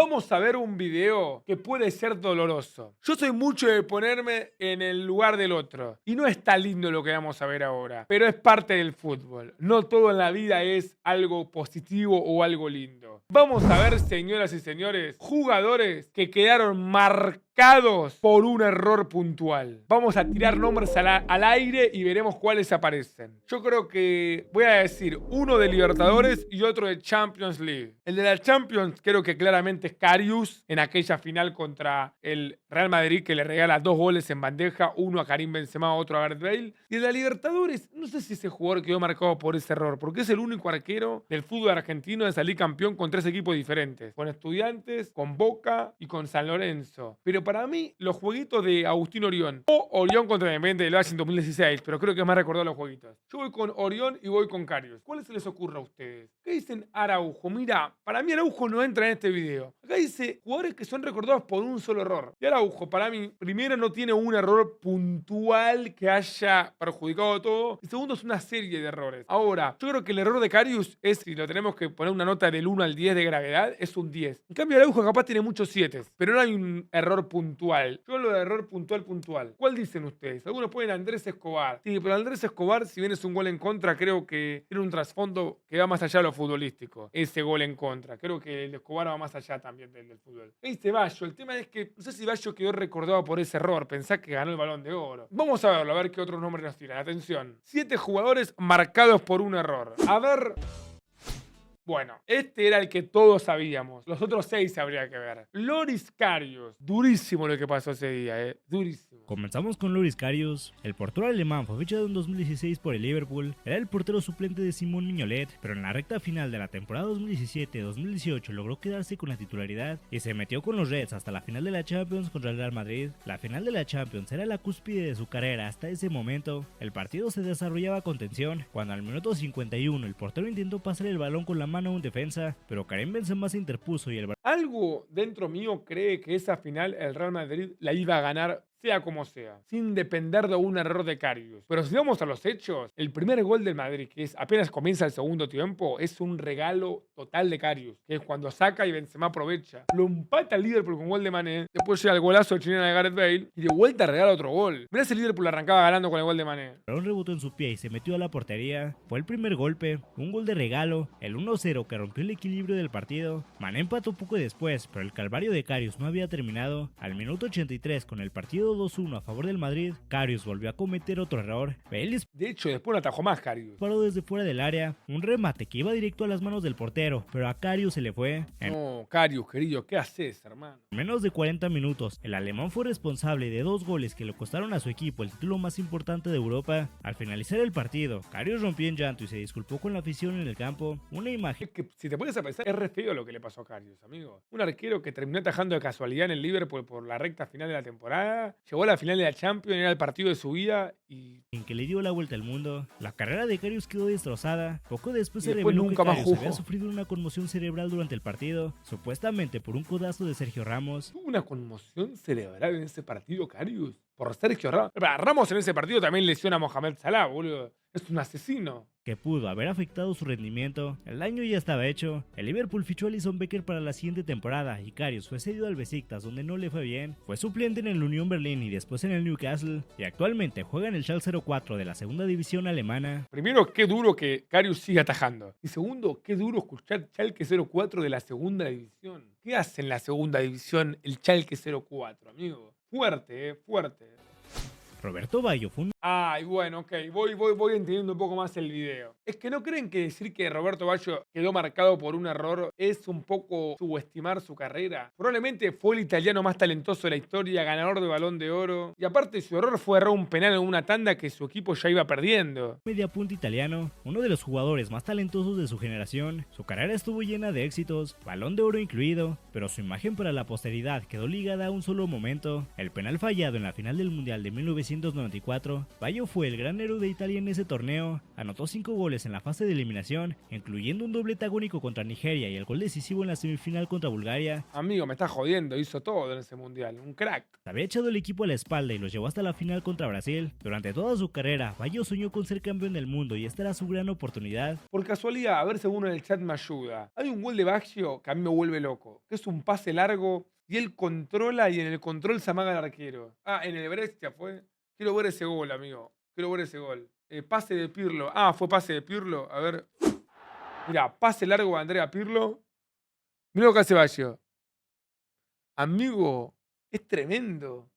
Vamos a ver un video que puede ser doloroso. Yo soy mucho de ponerme en el lugar del otro. Y no está lindo lo que vamos a ver ahora. Pero es parte del fútbol. No todo en la vida es algo positivo o algo lindo. Vamos a ver, señoras y señores, jugadores que quedaron marcados por un error puntual. Vamos a tirar nombres al aire y veremos cuáles aparecen. Yo creo que voy a decir uno de Libertadores y otro de Champions League. El de la Champions creo que claramente es Karius en aquella final contra el Real Madrid que le regala 2 goles en bandeja, uno a Karim Benzema, otro a Gareth Bale. Y el de la Libertadores, no sé si ese jugador quedó marcado por ese error, porque es el único arquero del fútbol argentino de salir campeón con 3 equipos diferentes, con Estudiantes, con Boca y con San Lorenzo. Pero para mí, los jueguitos de Agustín Orión, o Orión contra Independiente del Valle en 2016, pero creo que es más recordado los jueguitos. Yo voy con Orión y voy con Karius. ¿Cuál se les ocurre a ustedes? ¿Qué dicen Araujo? Mira, para mí Araujo no entra en este video. Acá dice jugadores que son recordados por un solo error. Y Araujo, para mí, primero no tiene un error puntual que haya perjudicado todo. Y segundo, es una serie de errores. Ahora, yo creo que el error de Karius es, si lo tenemos que poner una nota del 1 al 10 de gravedad, es un 10. En cambio, Araujo capaz tiene muchos 7, pero no hay un error puntual. Yo hablo de error puntual. ¿Cuál dicen ustedes? Algunos ponen Andrés Escobar. Sí, pero Andrés Escobar, si bien es un gol en contra, creo que tiene un trasfondo que va más allá de lo futbolístico. Ese gol en contra. Creo que el de Escobar va más allá también del fútbol. ¿Qué dice Bayo? El tema es que no sé si Bayo quedó recordado por ese error. Pensá que ganó el Balón de Oro. Vamos a verlo, a ver qué otros nombres nos tiran. Atención. 7 jugadores marcados por un error. A ver. Bueno, este era el que todos sabíamos. Los otros 6 habría que ver. Loris Karius. Durísimo lo que pasó ese día, durísimo. Comenzamos con Loris Karius. El portero alemán fue fichado en 2016 por el Liverpool. Era el portero suplente de Simón Mignolet, pero en la recta final de la temporada 2017-2018 logró quedarse con la titularidad y se metió con los Reds hasta la final de la Champions contra el Real Madrid. La final de la Champions era la cúspide de su carrera hasta ese momento. El partido se desarrollaba con tensión, cuando al minuto 51 el portero intentó pasar el balón con la mano a un defensa, pero Karim Benzema se interpuso y el balón... Algo dentro mío cree que esa final el Real Madrid la iba a ganar sea como sea, sin depender de un error de Karius. Pero si vamos a los hechos, el primer gol del Madrid, que es apenas comienza el segundo tiempo, es un regalo total de Karius, que es cuando saca y Benzema aprovecha. Lo empata el Liverpool con gol de Mané, después llega el golazo de chilena de Gareth Bale, y de vuelta regala otro gol. Mirá si el Liverpool arrancaba ganando con el gol de Mané. El balón rebotó en su pie y se metió a la portería. Fue el primer golpe, un gol de regalo, el 1-0 que rompió el equilibrio del partido. Mané empató poco después, pero el calvario de Karius no había terminado. Al minuto 83, con el partido 2-1 a favor del Madrid, Karius volvió a cometer otro error. Bale de hecho, después no atajó más Karius. Paró desde fuera del área, un remate que iba directo a las manos del portero, pero a Karius se le fue. No, Karius, querido, ¿qué haces, hermano? En menos de 40 minutos, el alemán fue responsable de 2 goles que le costaron a su equipo el título más importante de Europa. Al finalizar el partido, Karius rompió en llanto y se disculpó con la afición en el campo. Una imagen es que, si te pones a pensar, es re feo lo que le pasó a Karius, amigo. Un arquero que terminó atajando de casualidad en el Liverpool por la recta final de la temporada, llegó a la final de la Champions, era el partido de su vida y... en que le dio la vuelta al mundo. La carrera de Karius quedó destrozada. Poco después se después reveló nunca que más Karius jugó. había sufrido una conmoción cerebral durante el partido, supuestamente por un codazo de Sergio Ramos. ¿Tuvo una conmoción cerebral en ese partido, Karius? Por Sergio Ramos. Ramos en ese partido también lesiona a Mohamed Salah, boludo. Es un asesino. Que pudo haber afectado su rendimiento. El daño ya estaba hecho. El Liverpool fichó a Alisson Becker para la siguiente temporada y Karius fue cedido al Besiktas, donde no le fue bien. Fue suplente en el Unión Berlín y después en el Newcastle, y actualmente juega en el Schalke 04 de la segunda división alemana. Primero, qué duro que Karius siga atajando. Y segundo, qué duro escuchar Schalke 04 de la segunda división. ¿Qué hace en la segunda división el Schalke 04, amigo? Fuerte, fuerte. Roberto Baggio fue un... Ay, bueno, ok, voy entendiendo un poco más el video. Es que no creen que decir que Roberto Baggio quedó marcado por un error es un poco subestimar su carrera. Probablemente fue el italiano más talentoso de la historia, ganador de Balón de Oro. Y aparte su error fue errar un penal en una tanda que su equipo ya iba perdiendo. Mediapunta italiano, uno de los jugadores más talentosos de su generación. Su carrera estuvo llena de éxitos, Balón de Oro incluido, pero su imagen para la posteridad quedó ligada a un solo momento, el penal fallado en la final del Mundial de 1994. Baggio fue el gran héroe de Italia en ese torneo, anotó 5 goles en la fase de eliminación, incluyendo un doblete agónico contra Nigeria y el gol decisivo en la semifinal contra Bulgaria. Amigo, me estás jodiendo, hizo todo en ese mundial, un crack. Había echado el equipo a la espalda y los llevó hasta la final contra Brasil. Durante toda su carrera, Baggio soñó con ser campeón del mundo y esta era su gran oportunidad. Por casualidad, a ver si uno en el chat me ayuda. Hay un gol de Baggio que a mí me vuelve loco, que es un pase largo y él controla y en el control se amaga el arquero. Ah, en el Brescia fue. Quiero ver ese gol, amigo. Quiero ver ese gol. Pase de Pirlo. Ah, fue pase de Pirlo. A ver. Mira, pase largo de Andrea Pirlo. Mira lo que hace Baggio. Amigo, es tremendo.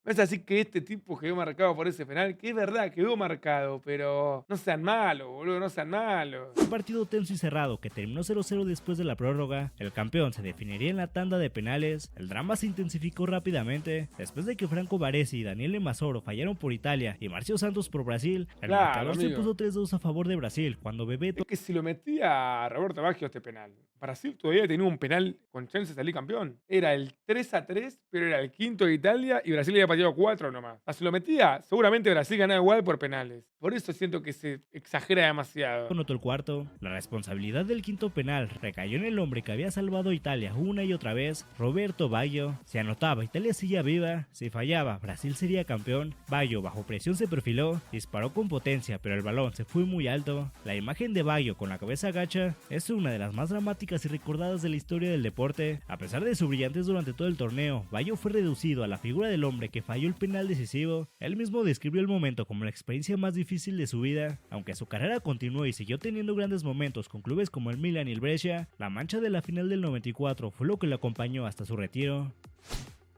No es así que este tipo quedó marcado por ese penal, que es verdad, quedó marcado, pero no sean malos, boludo, no sean malos. Un partido tenso y cerrado que terminó 0-0 después de la prórroga. El campeón se definiría en la tanda de penales. El drama se intensificó rápidamente después de que Franco Baresi y Daniele Mazzoro fallaron por Italia y Marcio Santos por Brasil. El marcador se puso 3-2 a favor de Brasil cuando Bebeto... Es que si lo metía a Roberto Baggio este penal, Brasil todavía tenía un penal con chance de salir campeón. Era el 3-3, pero era el quinto de Italia y Brasil había pateado 4 nomás. Si lo metía, seguramente Brasil ganaba igual por penales. Por eso siento que se exagera demasiado. Anotó el cuarto. La responsabilidad del quinto penal recayó en el hombre que había salvado a Italia una y otra vez, Roberto Baggio. Si anotaba, Italia seguía viva. Si fallaba, Brasil sería campeón. Baggio, bajo presión, se perfiló, disparó con potencia, pero el balón se fue muy alto. La imagen de Baggio con la cabeza agacha es una de las más dramáticas y recordadas de la historia del deporte. A pesar de su brillantez durante todo el torneo, Baggio fue reducido a la figura del hombre que falló el penal decisivo. Él mismo describió el momento como la experiencia más difícil de su vida. Aunque su carrera continuó y siguió teniendo grandes momentos con clubes como el Milan y el Brescia, la mancha de la final del 94 fue lo que lo acompañó hasta su retiro.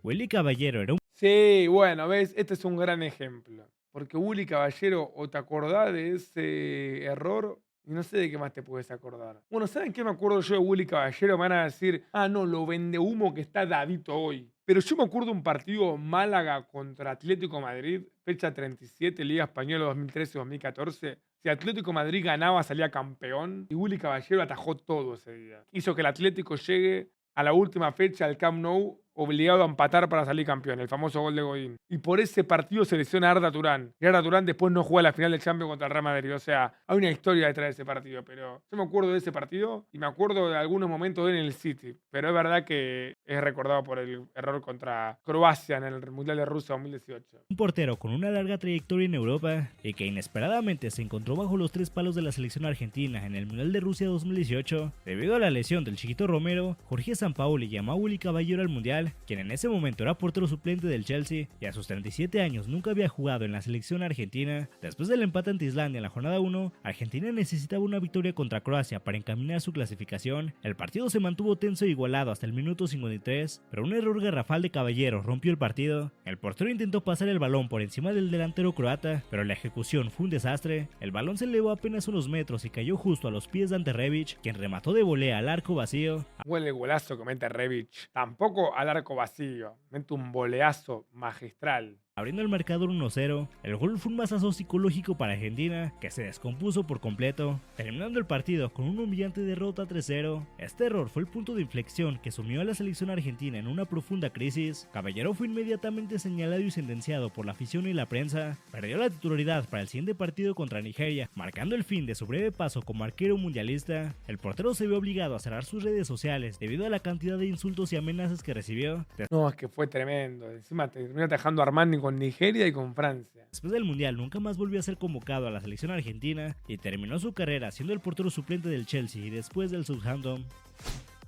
Willy Caballero era un... Sí, bueno, ves, este es un gran ejemplo. Porque Willy Caballero, o te acordás de ese error, y no sé de qué más te puedes acordar. Bueno, ¿saben qué me acuerdo yo de Willy Caballero? Me van a decir, ah, no, lo vende humo que está Dadito hoy. Pero yo me acuerdo de un partido Málaga contra Atlético Madrid, fecha 37, Liga Española 2013-2014. Si Atlético Madrid ganaba, salía campeón. Y Willy Caballero atajó todo ese día. Hizo que el Atlético llegue a la última fecha al Camp Nou obligado a empatar para salir campeón, el famoso gol de Godín. Y por ese partido se lesiona Arda Turán. Y Arda Turán después no juega la final del Champions contra el Real Madrid. O sea, hay una historia detrás de ese partido. Pero yo me acuerdo de ese partido y me acuerdo de algunos momentos de él en el City. Pero es verdad que es recordado por el error contra Croacia en el Mundial de Rusia 2018. Un portero con una larga trayectoria en Europa y que inesperadamente se encontró bajo los 3 palos de la selección argentina en el Mundial de Rusia 2018. Debido a la lesión del Chiquito Romero, Jorge Sampaoli llamó a Willy Caballero al Mundial, quien en ese momento era portero suplente del Chelsea y a sus 37 años nunca había jugado en la selección argentina. Después del empate ante Islandia en la jornada 1, Argentina necesitaba una victoria contra Croacia para encaminar su clasificación. El partido se mantuvo tenso e igualado hasta el minuto 53, pero un error garrafal de Caballero rompió el partido. El portero intentó pasar el balón por encima del delantero croata, pero la ejecución fue un desastre. El balón se elevó apenas unos metros y cayó justo a los pies de Ante Rebic, quien remató de volea al arco vacío. Huele el golazo que mete Rebic. Tampoco al arco vacío. Mete un voleazo magistral. Abriendo el marcador 1-0, el gol fue un mazazo psicológico para Argentina, que se descompuso por completo, terminando el partido con una humillante derrota 3-0. Este error fue el punto de inflexión que sumió a la selección argentina en una profunda crisis. Caballero fue inmediatamente señalado y sentenciado por la afición y la prensa. Perdió la titularidad para el siguiente partido contra Nigeria, marcando el fin de su breve paso como arquero mundialista. El portero se vio obligado a cerrar sus redes sociales debido a la cantidad de insultos y amenazas que recibió. No, es que fue tremendo. Encima terminó atajando a Armani con Nigeria y con Francia. Después del Mundial nunca más volvió a ser convocado a la selección argentina y terminó su carrera siendo el portero suplente del Chelsea y después del Southampton.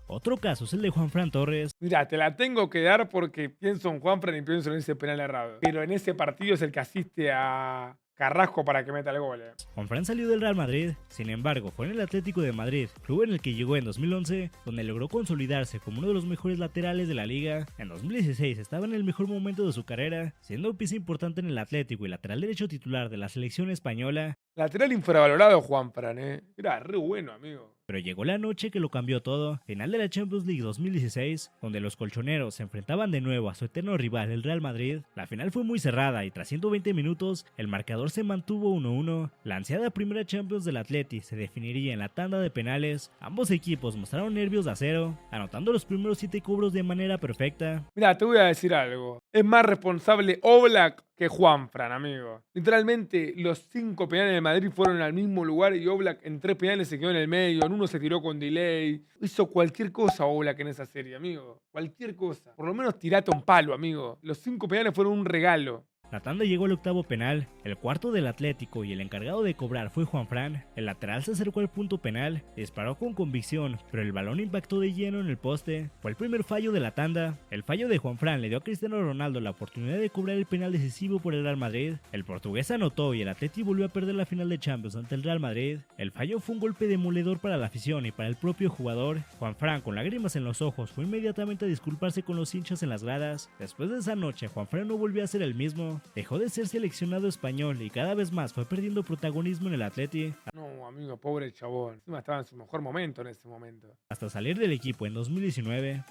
Otro caso es el de Juanfran Torres. Mira, te la tengo que dar porque pienso en Juanfran y pienso en ese penal errado. Pero en ese partido es el que asiste a Carrasco para que meta el gol. Juanfran salió del Real Madrid, sin embargo fue en el Atlético de Madrid, club en el que llegó en 2011, donde logró consolidarse como uno de los mejores laterales de la liga. En 2016 estaba en el mejor momento de su carrera, siendo pieza importante en el Atlético y lateral derecho titular de la selección española. Lateral infravalorado Juanfran, Era re bueno, amigo. Pero llegó la noche que lo cambió todo, final de la Champions League 2016, donde los colchoneros se enfrentaban de nuevo a su eterno rival, el Real Madrid. La final fue muy cerrada y tras 120 minutos, el marcador se mantuvo 1-1. La ansiada primera Champions del Atleti se definiría en la tanda de penales. Ambos equipos mostraron nervios de acero, anotando los primeros 7 cobros de manera perfecta. Mira, te voy a decir algo. Es más responsable Oblak que Juanfran, amigo. Literalmente, los 5 penales de Madrid fueron al mismo lugar y Oblak en 3 penales se quedó en el medio, en uno se tiró con delay. Hizo cualquier cosa Oblak en esa serie, amigo. Cualquier cosa. Por lo menos tirate un palo, amigo. Los 5 penales fueron un regalo. La tanda llegó al octavo penal, el cuarto del Atlético y el encargado de cobrar fue Juanfran. El lateral se acercó al punto penal, disparó con convicción, pero el balón impactó de lleno en el poste. Fue el primer fallo de la tanda. El fallo de Juanfran le dio a Cristiano Ronaldo la oportunidad de cobrar el penal decisivo por el Real Madrid. El portugués anotó y el Atleti volvió a perder la final de Champions ante el Real Madrid. El fallo fue un golpe demoledor para la afición y para el propio jugador. Juanfran, con lágrimas en los ojos, fue inmediatamente a disculparse con los hinchas en las gradas. Después de esa noche, Juanfran no volvió a ser el mismo. Dejó de ser seleccionado español y cada vez más fue perdiendo protagonismo en el Atleti. No, amigo, pobre chabón. Encima estaba en su mejor momento en ese momento. Hasta salir del equipo en 2019.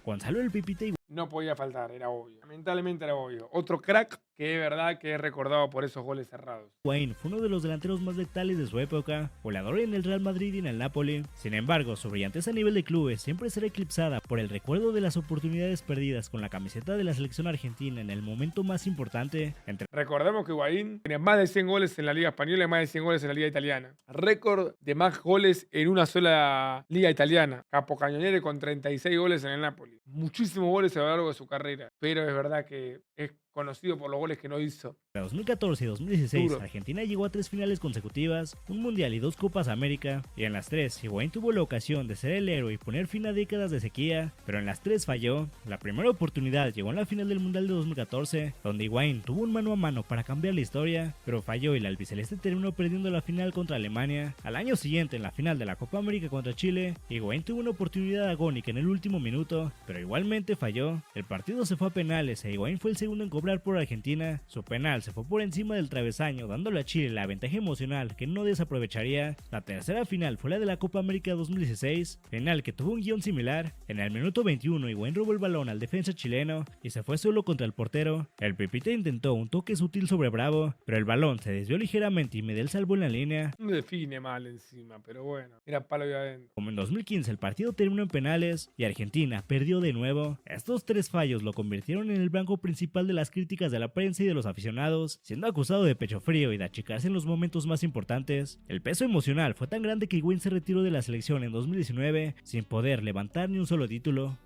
Gonzalo El Pipita no podía faltar, era obvio. Lamentablemente era obvio. Otro crack que es verdad que es recordado por esos goles cerrados. Higuaín fue uno de los delanteros más letales de su época, goleador en el Real Madrid y en el Napoli. Sin embargo, su brillantez a nivel de clubes siempre será eclipsada por el recuerdo de las oportunidades perdidas con la camiseta de la selección argentina en el momento más importante. Recordemos que Higuaín tiene más de 100 goles en la Liga Española y más de 100 goles en la Liga Italiana. Récord de más goles en una sola Liga Italiana. Capocañoniere con 36 goles en el Napoli. Muchísimos goles a lo largo de su carrera. Pero es verdad que es conocido por los goles que no hizo. En 2014 y 2016, Argentina llegó a 3 finales consecutivas, un Mundial y 2 Copas América, y en las 3, Higuaín tuvo la ocasión de ser el héroe y poner fin a décadas de sequía, pero en las 3 falló. La primera oportunidad llegó en la final del Mundial de 2014, donde Higuaín tuvo un mano a mano para cambiar la historia, pero falló y la albiceleste terminó perdiendo la final contra Alemania. Al año siguiente, en la final de la Copa América contra Chile, Higuaín tuvo una oportunidad agónica en el último minuto, pero igualmente falló. El partido se fue a penales e Higuaín fue el segundo en cobrar por Argentina. Su penal se fue por encima del travesaño, dándole a Chile la ventaja emocional que no desaprovecharía. La tercera final fue la de la Copa América 2016, final que tuvo un guión similar. En el minuto 21, Higuaín robó el balón al defensa chileno y se fue solo contra el portero. El Pipita intentó un toque sutil sobre Bravo, pero el balón se desvió ligeramente y Medel salvó en la línea. No define mal encima, pero bueno, era palo de adentro. Como en 2015 el partido terminó en penales y Argentina perdió de nuevo. Estos 3 fallos lo convirtieron en el blanco principal de las críticas de la prensa y de los aficionados, siendo acusado de pecho frío y de achicarse en los momentos más importantes. El peso emocional fue tan grande que Higuaín se retiró de la selección en 2019 sin poder levantar ni un solo título.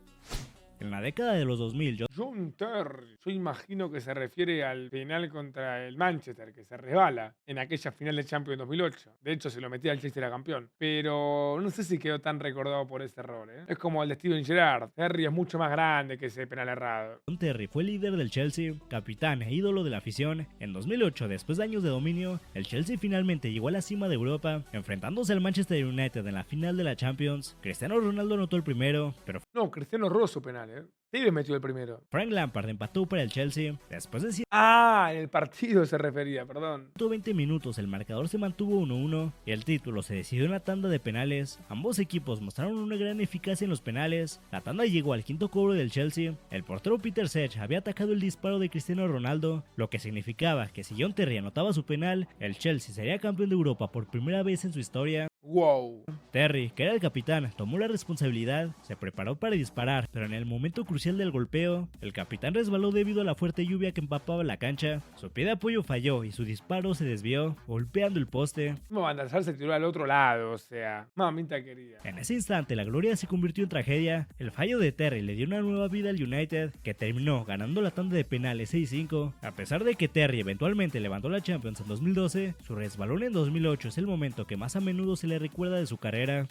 En la década de los 2000, John Terry, yo imagino que se refiere al penal contra el Manchester, que se resbala en aquella final de Champions 2008. De hecho, se lo metía al Chelsea, era campeón. Pero no sé si quedó tan recordado por ese error, ¿eh? Es como el de Steven Gerrard. Terry es mucho más grande que ese penal errado. John Terry fue líder del Chelsea, capitán e ídolo de la afición. En 2008, después de años de dominio, el Chelsea finalmente llegó a la cima de Europa, enfrentándose al Manchester United en la final de la Champions. Cristiano Ronaldo anotó el primero, pero no, Cristiano robó su penal, Tevez metió el primero. Frank Lampard empató para el Chelsea. Después de en el partido se refería, perdón. 120 minutos el marcador se mantuvo 1-1 y el título se decidió en la tanda de penales. Ambos equipos mostraron una gran eficacia en los penales. La tanda llegó al quinto cobro del Chelsea. El portero Peter Cech había atacado el disparo de Cristiano Ronaldo, lo que significaba que si John Terry anotaba su penal, el Chelsea sería campeón de Europa por primera vez en su historia. Wow. Terry, que era el capitán, tomó la responsabilidad, se preparó para disparar, pero en el momento crucial del golpeo, el capitán resbaló debido a la fuerte lluvia que empapaba la cancha. Su pie de apoyo falló y su disparo se desvió, golpeando el poste. Van der Sar se tiró al otro lado, o sea, mamita querida. En ese instante la gloria se convirtió en tragedia. El fallo de Terry le dio una nueva vida al United, que terminó ganando la tanda de penales 6-5. A pesar de que Terry eventualmente levantó la Champions en 2012, su resbalón en 2008 es el momento que más a menudo se le recuerda de su carrera.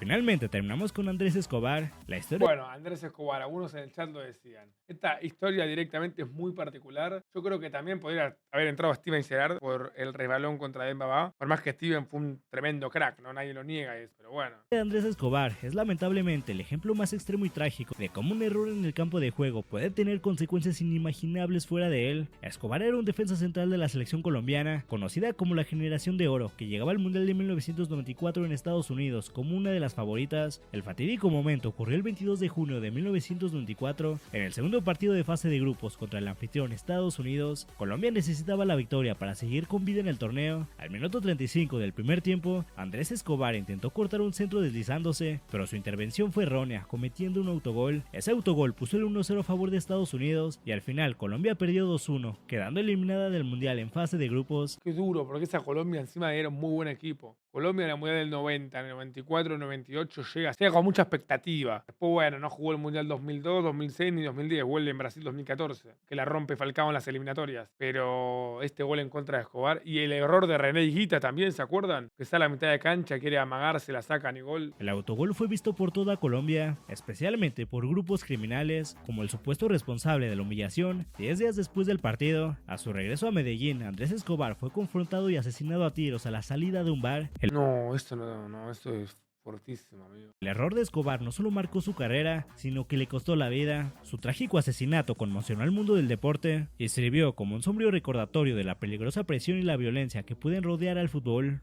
Finalmente terminamos con Andrés Escobar. La historia... Bueno, Andrés Escobar, algunos en el chat lo decían. Esta historia directamente es muy particular. Yo creo que también podría haber entrado Steven Gerrard por el resbalón contra Dembaba. Por más que Steven fue un tremendo crack, ¿no? Nadie lo niega eso, pero bueno. Andrés Escobar es lamentablemente el ejemplo más extremo y trágico de cómo un error en el campo de juego puede tener consecuencias inimaginables fuera de él. Escobar era un defensa central de la selección colombiana, conocida como la Generación de Oro, que llegaba al Mundial de 1994 en Estados Unidos como una de las favoritas, el fatídico momento ocurrió el 22 de junio de 1994, en el segundo partido de fase de grupos contra el anfitrión Estados Unidos. Colombia necesitaba la victoria para seguir con vida en el torneo. Al minuto 35 del primer tiempo, Andrés Escobar intentó cortar un centro deslizándose, pero su intervención fue errónea, cometiendo un autogol. Ese autogol puso el 1-0 a favor de Estados Unidos y al final Colombia perdió 2-1, quedando eliminada del Mundial en fase de grupos. Qué duro, porque esa Colombia encima era un muy buen equipo. Colombia en la Mundial del 90, en el 94, 98 llega con mucha expectativa. Después, bueno, no jugó el Mundial 2002, 2006 ni 2010, vuelve en Brasil 2014, que la rompe Falcao en las eliminatorias. Pero este gol en contra de Escobar y el error de René Higuita también, ¿se acuerdan? Que está a la mitad de cancha, quiere amagarse, la sacan y gol. El autogol fue visto por toda Colombia, especialmente por grupos criminales, como el supuesto responsable de la humillación. 10 días después del partido, a su regreso a Medellín, Andrés Escobar fue confrontado y asesinado a tiros a la salida de un bar. No, esto es fortísimo, amigo. El error de Escobar no solo marcó su carrera, sino que le costó la vida. Su trágico asesinato conmocionó al mundo del deporte y sirvió como un sombrío recordatorio de la peligrosa presión y la violencia que pueden rodear al fútbol.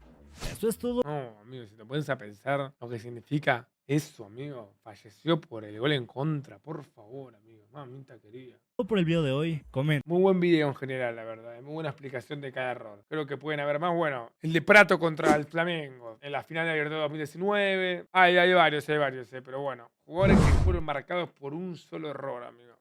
Esto es todo. No, amigo, si te pones a pensar lo que significa eso, amigo. Falleció por el gol en contra, por favor, amigo. Mamita querida. Por el video de hoy, comenten. Muy buen video en general, la verdad. Muy buena explicación de cada error. Creo que pueden haber más. Bueno, el de Prato contra el Flamengo. En la final de Libertadores 2019. Hay varios, pero bueno. Jugadores que fueron marcados por un solo error, amigo.